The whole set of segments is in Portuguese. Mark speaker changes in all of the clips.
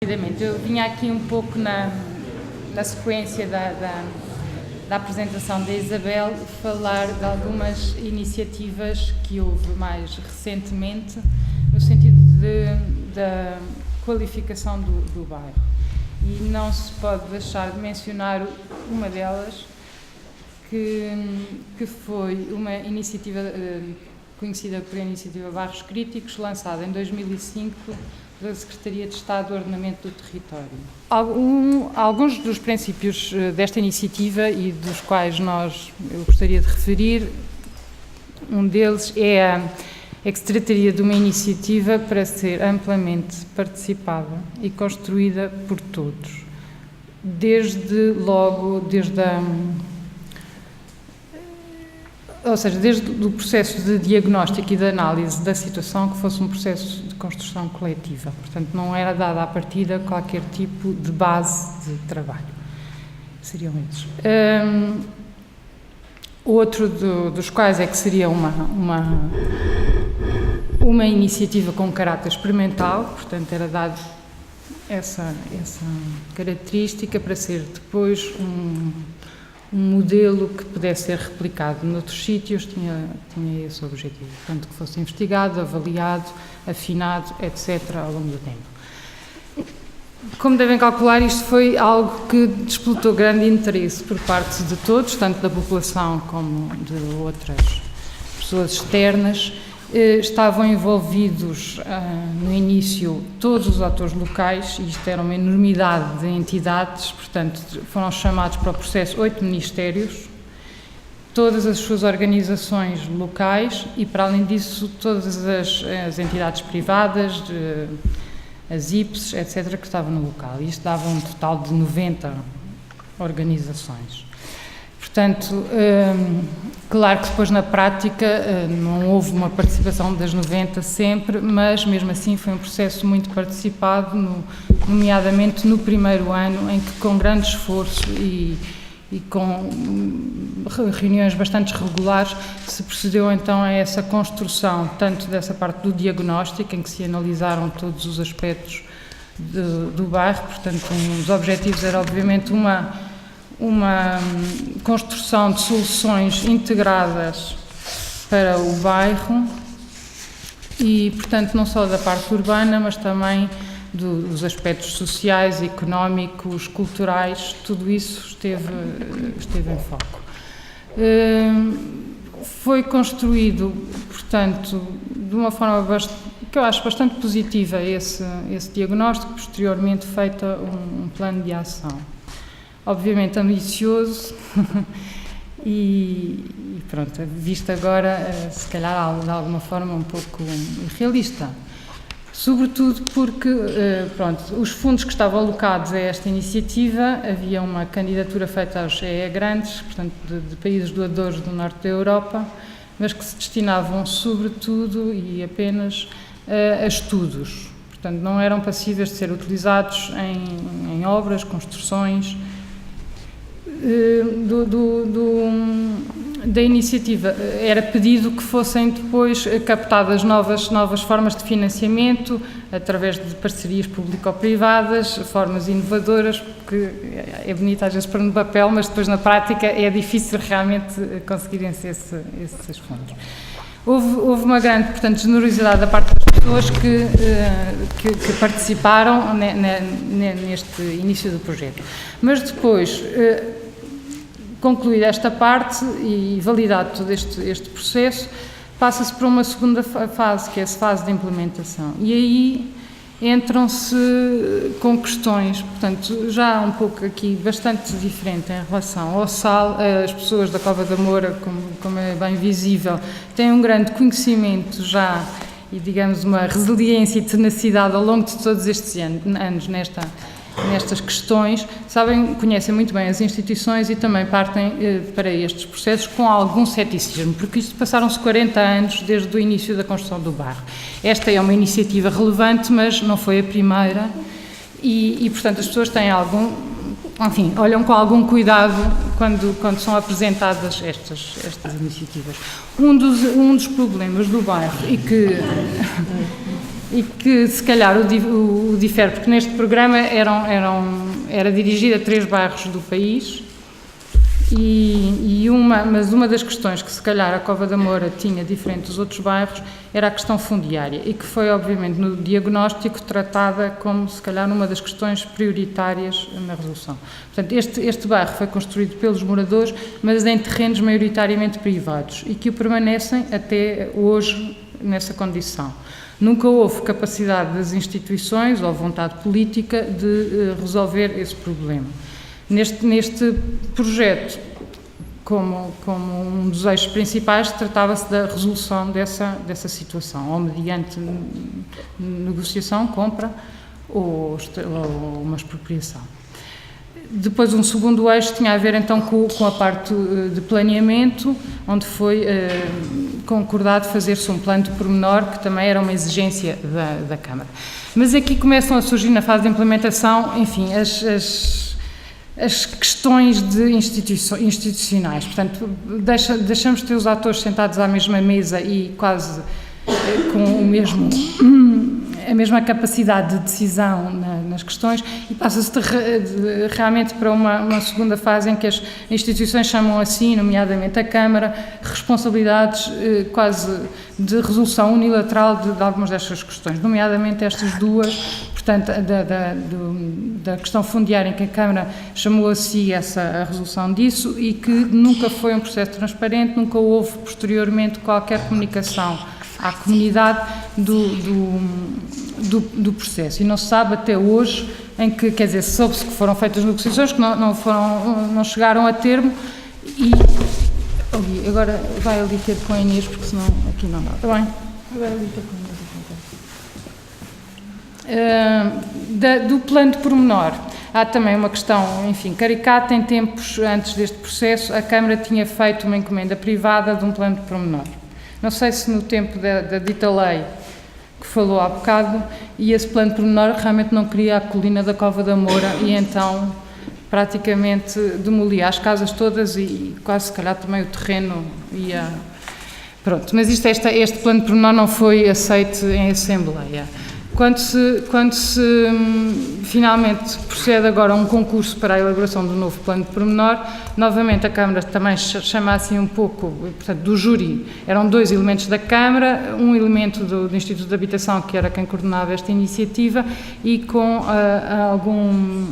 Speaker 1: Eu vinha aqui um pouco na sequência da apresentação da Isabel falar de algumas iniciativas que houve mais recentemente no sentido da qualificação do bairro. E não se pode deixar de mencionar uma delas, que foi uma iniciativa conhecida por Iniciativa Bairros Críticos, lançada em 2005 pela Secretaria de Estado do Ordenamento do Território. Alguns dos princípios desta iniciativa e dos quais eu gostaria de referir, um deles é que se trataria de uma iniciativa para ser amplamente participada e construída por todos, desde o processo de diagnóstico e de análise da situação, que fosse um processo de construção coletiva. Portanto, não era dada à partida qualquer tipo de base de trabalho. Seriam esses. Outro dos quais é que seria uma iniciativa com caráter experimental, portanto, era dado essa característica para ser depois um modelo que pudesse ser replicado noutros sítios, tinha esse objetivo, portanto, que fosse investigado, avaliado, afinado, etc., ao longo do tempo. Como devem calcular, isto foi algo que despoltou grande interesse por parte de todos, tanto da população como de outras pessoas externas. Estavam envolvidos no início todos os atores locais, e isto era uma enormidade de entidades, portanto foram chamados para o processo 8 ministérios, todas as suas organizações locais e, para além disso, todas as entidades privadas, as IPs, etc., que estavam no local. Isto dava um total de 90 organizações. Portanto, claro que depois na prática não houve uma participação das 90 sempre, mas mesmo assim foi um processo muito participado, nomeadamente no primeiro ano, em que com grande esforço e com reuniões bastante regulares se procedeu então a essa construção, tanto dessa parte do diagnóstico, em que se analisaram todos os aspectos do bairro. Portanto, um dos objetivos era obviamente uma construção de soluções integradas para o bairro e, portanto, não só da parte urbana, mas também dos aspectos sociais, económicos, culturais, tudo isso esteve em foco. Foi construído, portanto, de uma forma que eu acho bastante positiva esse diagnóstico, posteriormente feita um plano de ação. Obviamente ambicioso e pronto, visto agora, se calhar de alguma forma um pouco irrealista. Sobretudo porque, os fundos que estavam alocados a esta iniciativa, havia uma candidatura feita aos EE grandes, portanto de países doadores do norte da Europa, mas que se destinavam sobretudo e apenas a estudos. Portanto, não eram passíveis de ser utilizados em obras, construções. Da iniciativa era pedido que fossem depois captadas novas formas de financiamento através de parcerias público-privadas, formas inovadoras, porque é bonito às vezes pôr no papel, mas depois na prática é difícil realmente conseguirem-se esses fundos. Houve uma grande, portanto, generosidade da parte das pessoas que participaram neste início do projeto. Mas depois, concluída esta parte e validado todo este processo, passa-se para uma segunda fase, que é a fase de implementação. E aí entram-se com questões, portanto, já um pouco aqui bastante diferente em relação ao SAL. As pessoas da Cova da Moura, como é bem visível, têm um grande conhecimento já e, digamos, uma resiliência e tenacidade ao longo de todos estes anos nestas questões, conhecem muito bem as instituições e também partem para estes processos com algum ceticismo, porque isto passaram-se 40 anos desde o início da construção do bairro. Esta é uma iniciativa relevante, mas não foi a primeira e portanto, as pessoas têm olham com algum cuidado quando são apresentadas estas iniciativas. Um dos problemas do bairro e que e que se calhar o difere, porque neste programa era dirigido a 3 bairros do país, mas uma das questões que se calhar a Cova da Moura tinha diferente dos outros bairros era a questão fundiária, e que foi obviamente no diagnóstico tratada como se calhar uma das questões prioritárias na resolução. Portanto, este bairro foi construído pelos moradores, mas em terrenos maioritariamente privados, e que o permanecem até hoje nessa condição. Nunca houve capacidade das instituições ou vontade política de resolver esse problema. Neste projeto, como um dos eixos principais, tratava-se da resolução dessa situação, ou mediante negociação, compra ou uma expropriação. Depois, um segundo eixo tinha a ver então com a parte de planeamento, onde foi concordado fazer-se um plano de pormenor, que também era uma exigência da Câmara. Mas aqui começam a surgir, na fase de implementação, enfim, as questões institucionais. Portanto, deixamos de ter os atores sentados à mesma mesa e quase com a mesma capacidade de decisão nas questões, e passa-se realmente para uma segunda fase em que as instituições chamam assim, nomeadamente a Câmara, responsabilidades quase de resolução unilateral de algumas destas questões, nomeadamente estas duas, portanto, da questão fundiária, em que a Câmara chamou a si a resolução disso, e que nunca foi um processo transparente, nunca houve posteriormente qualquer comunicação à comunidade do processo, e não se sabe até hoje, em que, quer dizer, soube-se que foram feitas negociações que não chegaram a termo, e agora vai ali ter com a Inês, porque senão aqui não dá, está bem? Agora ali ter com a Inês. Do plano de pormenor, há também uma questão, enfim, caricata. Em tempos antes deste processo, a Câmara tinha feito uma encomenda privada de um plano de pormenor. Não sei se no tempo da dita lei que falou há bocado, e esse plano de pormenor realmente não queria a colina da Cova da Moura, e então praticamente demolia as casas todas e quase se calhar também o terreno ia... Pronto, mas este plano de pormenor não foi aceito em Assembleia. Quando se finalmente procede agora a um concurso para a elaboração do novo plano de pormenor, novamente a Câmara também chama assim um pouco, portanto, do júri. Eram 2 elementos da Câmara, um elemento do Instituto de Habitação, que era quem coordenava esta iniciativa, e com algum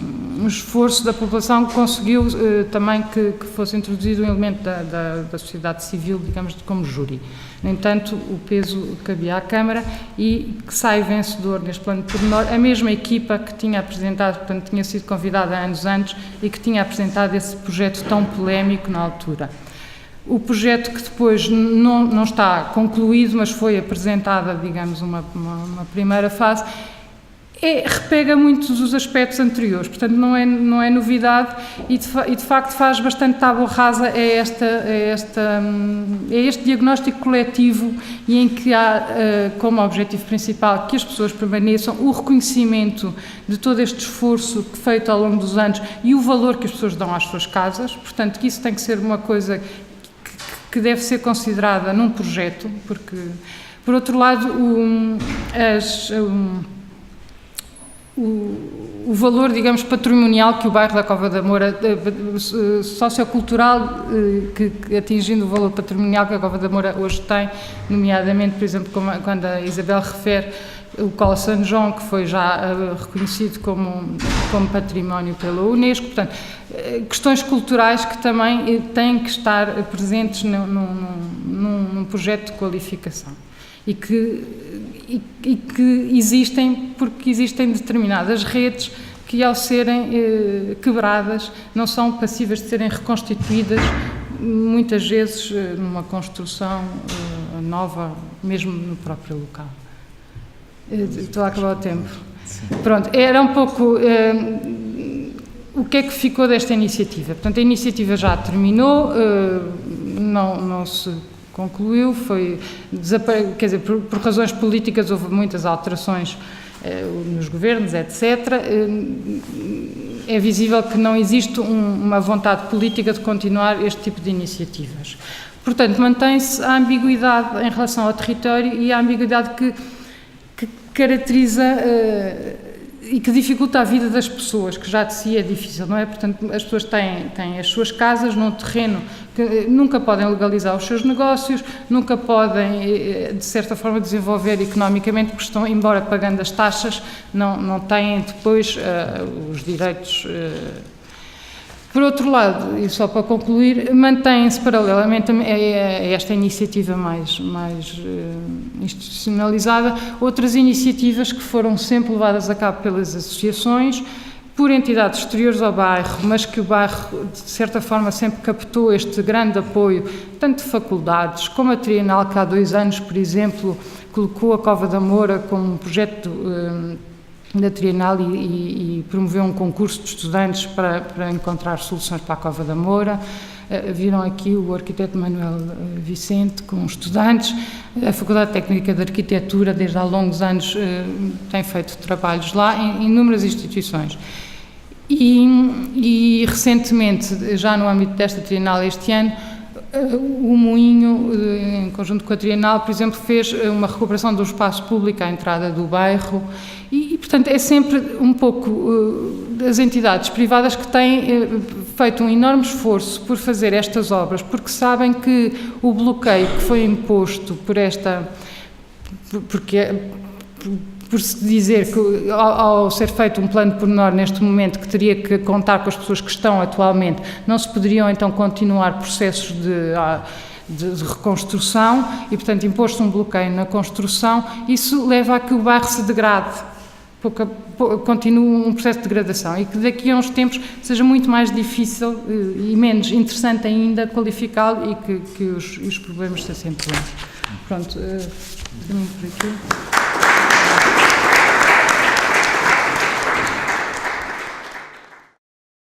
Speaker 1: esforço da população conseguiu também que fosse introduzido um elemento da sociedade civil, digamos, como júri. No entanto, o peso cabia à Câmara, e que sai vencedor neste plano de pormenor a mesma equipa que tinha apresentado, portanto, tinha sido convidada anos antes e que tinha apresentado esse projeto tão polémico na altura. O projeto, que depois não está concluído, mas foi apresentada, digamos, uma primeira fase, repega muitos dos aspectos anteriores, portanto não é novidade, e de facto faz bastante tábua rasa a este diagnóstico coletivo, e em que há como objetivo principal que as pessoas permaneçam, o reconhecimento de todo este esforço feito ao longo dos anos e o valor que as pessoas dão às suas casas. Portanto, que isso tem que ser uma coisa que deve ser considerada num projeto, porque, por outro lado, o valor, digamos, patrimonial que o bairro da Cova da Moura, sociocultural, que atingindo o valor patrimonial que a Cova da Moura hoje tem, nomeadamente, por exemplo, quando a Isabel refere o Cola São João, que foi já reconhecido como património pela Unesco. Portanto, questões culturais que também têm que estar presentes num projeto de qualificação. E que existem, porque existem determinadas redes que, ao serem quebradas, não são passíveis de serem reconstituídas, muitas vezes numa construção nova, mesmo no próprio local. Estou a acabar o tempo. Pronto, era um pouco o que é que ficou desta iniciativa. Portanto, a iniciativa já terminou, não se concluiu, quer dizer, por razões políticas houve muitas alterações nos governos, etc. É visível que não existe uma vontade política de continuar este tipo de iniciativas. Portanto, mantém-se a ambiguidade em relação ao território, e a ambiguidade caracteriza e que dificulta a vida das pessoas, que já de si é difícil, não é? Portanto, as pessoas têm as suas casas num terreno que nunca podem legalizar os seus negócios, nunca podem, de certa forma, desenvolver economicamente, porque estão, embora pagando as taxas, não têm depois os direitos. Por outro lado, e só para concluir, mantém-se paralelamente a esta iniciativa mais institucionalizada outras iniciativas que foram sempre levadas a cabo pelas associações, por entidades exteriores ao bairro, mas que o bairro, de certa forma, sempre captou este grande apoio, tanto de faculdades, como a Trienal, que há 2 anos, por exemplo, colocou a Cova da Moura como um projeto da Trienal e promoveu um concurso de estudantes para encontrar soluções para a Cova da Moura. Viram aqui o arquiteto Manuel Vicente com estudantes. A Faculdade Técnica de Arquitetura, desde há longos anos, tem feito trabalhos lá em inúmeras instituições. E recentemente, já no âmbito desta Trienal este ano, o Moinho, em conjunto com a Trienal, por exemplo, fez uma recuperação do espaço público à entrada do bairro e portanto, é sempre um pouco as entidades privadas que têm feito um enorme esforço por fazer estas obras, porque sabem que o bloqueio que foi imposto por se dizer que, ao ser feito um plano de pormenor neste momento, que teria que contar com as pessoas que estão atualmente, não se poderiam então continuar processos de reconstrução e, portanto, imposto um bloqueio na construção, isso leva a que o bairro se degrade, continue um processo de degradação e que daqui a uns tempos seja muito mais difícil e menos interessante ainda qualificá-lo e que os problemas se acentuem. Pronto, termino por aqui.